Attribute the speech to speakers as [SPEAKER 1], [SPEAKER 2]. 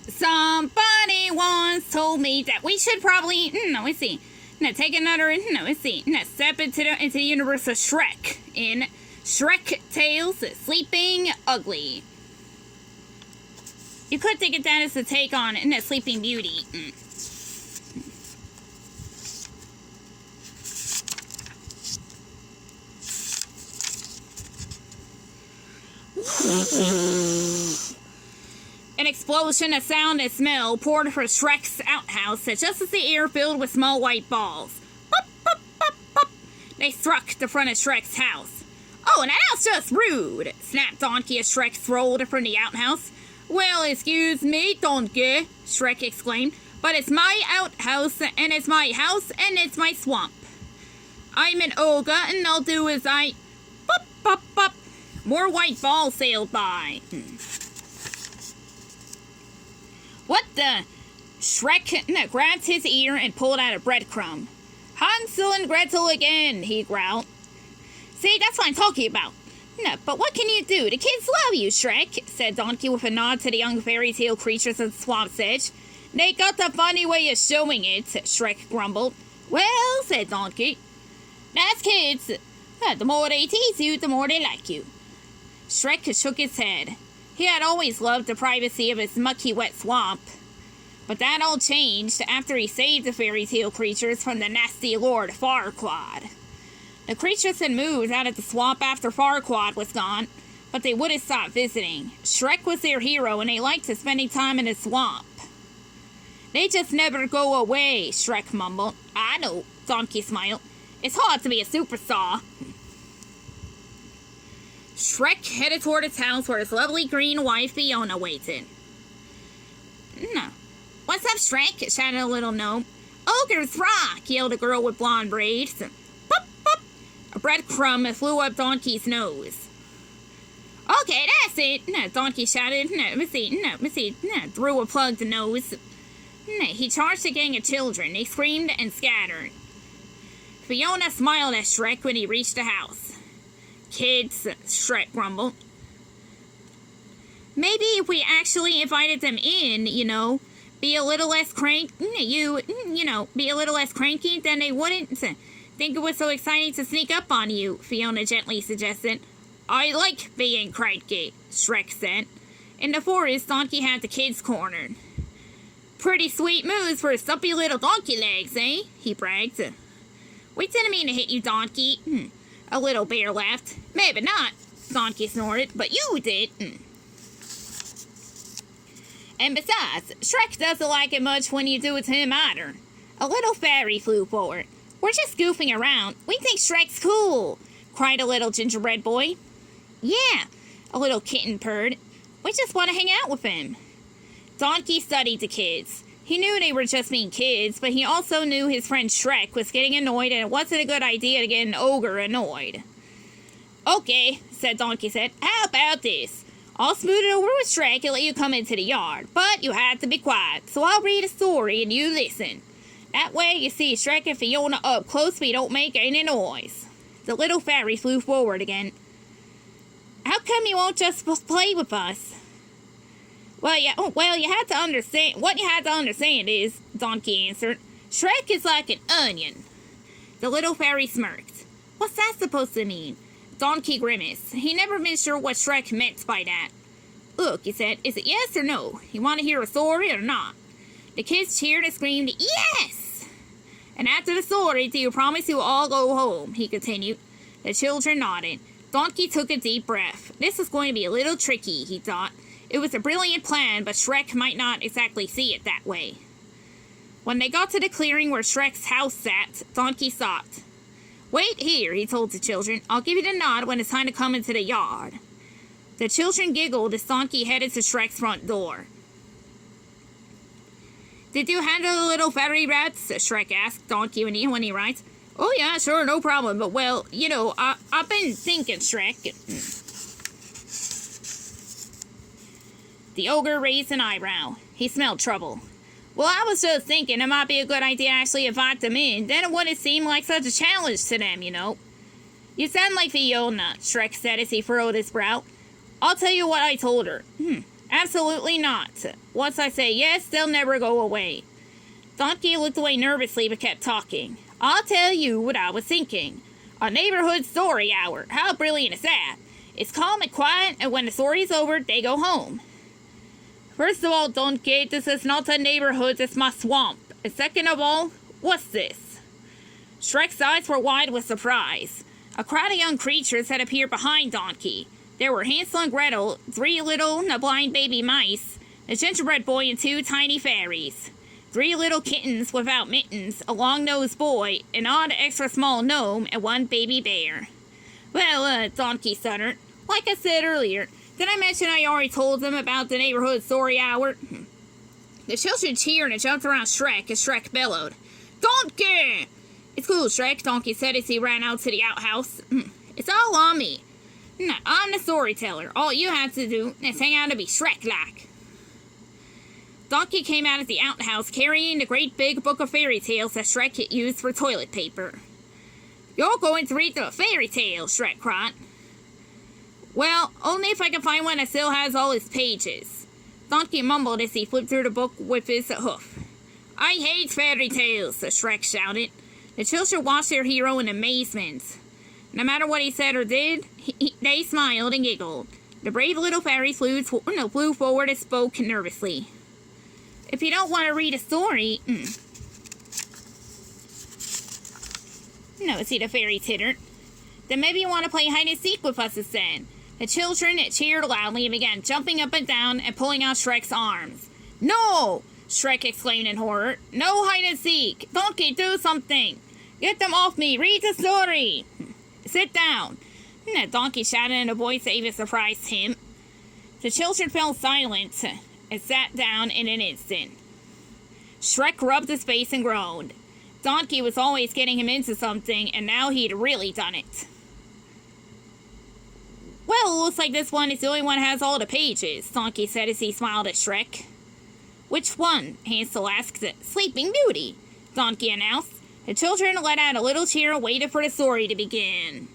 [SPEAKER 1] Somebody once told me that we should probably, take another, step into the universe of Shrek in Shrek Tales Sleeping Ugly. You could think of that as a take on Sleeping Beauty. An explosion of sound and smell poured from Shrek's outhouse just as the air filled with small white balls. Pop, pop, pop, pop. They struck the front of Shrek's house. "Oh, now that's just rude," snapped Donkey as Shrek strolled from the outhouse. "Well, excuse me, Donkey," Shrek exclaimed, "but it's my outhouse, and it's my house, and it's my swamp. I'm an ogre, and I'll do as I..." Pop, pop, pop. More white balls sailed by. "What the..." Shrek grabbed his ear and pulled out a breadcrumb. "Hansel and Gretel again," he growled. "See, that's what I'm talking about." "No, but what can you do? The kids love you, Shrek," said Donkey with a nod to the young fairy tale creatures at the swamp's edge. "They got a funny way of showing it," Shrek grumbled. "Well," said Donkey, "that's kids. The more they tease you, the more they like you." Shrek shook his head. He had always loved the privacy of his mucky, wet swamp. But that all changed after he saved the fairy tale creatures from the nasty Lord Farquaad. The creatures had moved out of the swamp after Farquaad was gone, but they wouldn't stop visiting. Shrek was their hero, and they liked spending time in the swamp. "They just never go away," Shrek mumbled. "I know," Donkey smiled. "It's hard to be a superstar." Shrek headed toward his house where his lovely green wife Fiona waited. "No. What's up, Shrek?" shouted a little gnome. "Ogre's rock!" yelled a girl with blonde braids. Pop, pop! A breadcrumb flew up Donkey's nose. "Okay, that's it!" Donkey shouted. Through a plugged nose. He charged a gang of children. They screamed and scattered. Fiona smiled at Shrek when he reached the house. "Kids," Shrek grumbled. "Maybe if we actually invited them in, be a little less be a little less cranky, then they wouldn't think it was so exciting to sneak up on you," Fiona gently suggested. "I like being cranky," Shrek said. In the forest, Donkey had the kids cornered. "Pretty sweet moves for stumpy little donkey legs, eh?" he bragged. "We didn't mean to hit you, Donkey." A little bear laughed. "Maybe not," Donkey snorted, "but you did." "And besides, Shrek doesn't like it much when you do it to him either." A little fairy flew forward. "We're just goofing around. We think Shrek's cool," cried a little gingerbread boy. "Yeah," a little kitten purred. "We just want to hang out with him." Donkey studied the kids. He knew they were just being kids, but he also knew his friend Shrek was getting annoyed, and it wasn't a good idea to get an ogre annoyed. "Okay," Donkey said. "How about this? I'll smooth it over with Shrek and let you come into the yard, but you have to be quiet, so I'll read a story and you listen. That way you see Shrek and Fiona up close but you don't make any noise." The little fairy flew forward again. "How come you won't just play with us?" Well, you had to understand. What you had to understand is," Donkey answered, "Shrek is like an onion." The little fairy smirked. "What's that supposed to mean?" Donkey grimaced. He never been sure what Shrek meant by that. "Look," he said, "is it yes or no? You want to hear a story or not?" The kids cheered and screamed, "Yes!" "And after the story, do you promise you will all go home?" he continued. The children nodded. Donkey took a deep breath. This was going to be a little tricky, he thought. It was a brilliant plan, but Shrek might not exactly see it that way. When they got to the clearing where Shrek's house sat, Donkey stopped. "Wait here," he told the children. "I'll give you the nod when it's time to come into the yard." The children giggled as Donkey headed to Shrek's front door. "Did you handle the little fairy rats?" Shrek asked Donkey when he arrived. "Oh yeah, sure, no problem, but well, I've been thinking, Shrek." The ogre raised an eyebrow. He smelled trouble. "Well, I was just thinking it might be a good idea to actually invite them in. Then it wouldn't seem like such a challenge to them, "You sound like Fiona," Shrek said as he furrowed his brow. "I'll tell you what I told her. Absolutely not. Once I say yes, they'll never go away. Donkey looked away nervously but kept talking. I'll tell you what I was thinking. A neighborhood story hour. How brilliant is that? It's calm and quiet, and when the story's over, they go home. First of all, Donkey, this is not a neighborhood, it's my swamp. And second of all, what's this? Shrek's eyes were wide with surprise. A crowd of young creatures had appeared behind Donkey. There were Hansel and Gretel, 3 little and a blind baby mice, a gingerbread boy, and 2 tiny fairies. 3 little kittens without mittens, a long-nosed boy, an odd extra small gnome, and 1 baby bear. Well, Donkey stuttered. Like I said earlier, did I mention I already told them about the neighborhood story hour? The children cheered and jumped around Shrek as Shrek bellowed. Donkey! It's cool, Shrek, Donkey said as he ran out to the outhouse. It's all on me. No, I'm the storyteller. All you have to do is hang out and be Shrek-like. Donkey came out of the outhouse carrying the great big book of fairy tales that Shrek had used for toilet paper. You're going to read the fairy tales, Shrek cried. Well, only if I can find one that still has all its pages. Donkey mumbled as he flipped through the book with his hoof. I hate fairy tales, Shrek shouted. The children watched their hero in amazement. No matter what he said or did, they smiled and giggled. The brave little fairy flew forward and spoke nervously. If you don't want to read a story... No, see, the fairy tittered. Then maybe you want to play hide-and-seek with us instead. The children cheered loudly and began jumping up and down and pulling out Shrek's arms. No! Shrek exclaimed in horror. No hide-and-seek! Donkey, do something! Get them off me! Read the story! Sit down! Donkey shouted in a voice that even surprised him. The children fell silent and sat down in an instant. Shrek rubbed his face and groaned. Donkey was always getting him into something, and now he'd really done it. Well, it looks like this one is the only one that has all the pages, Donkey said as he smiled at Shrek. Which one? Hansel asked. Sleeping Beauty, Donkey announced. The children let out a little cheer and waited for the story to begin.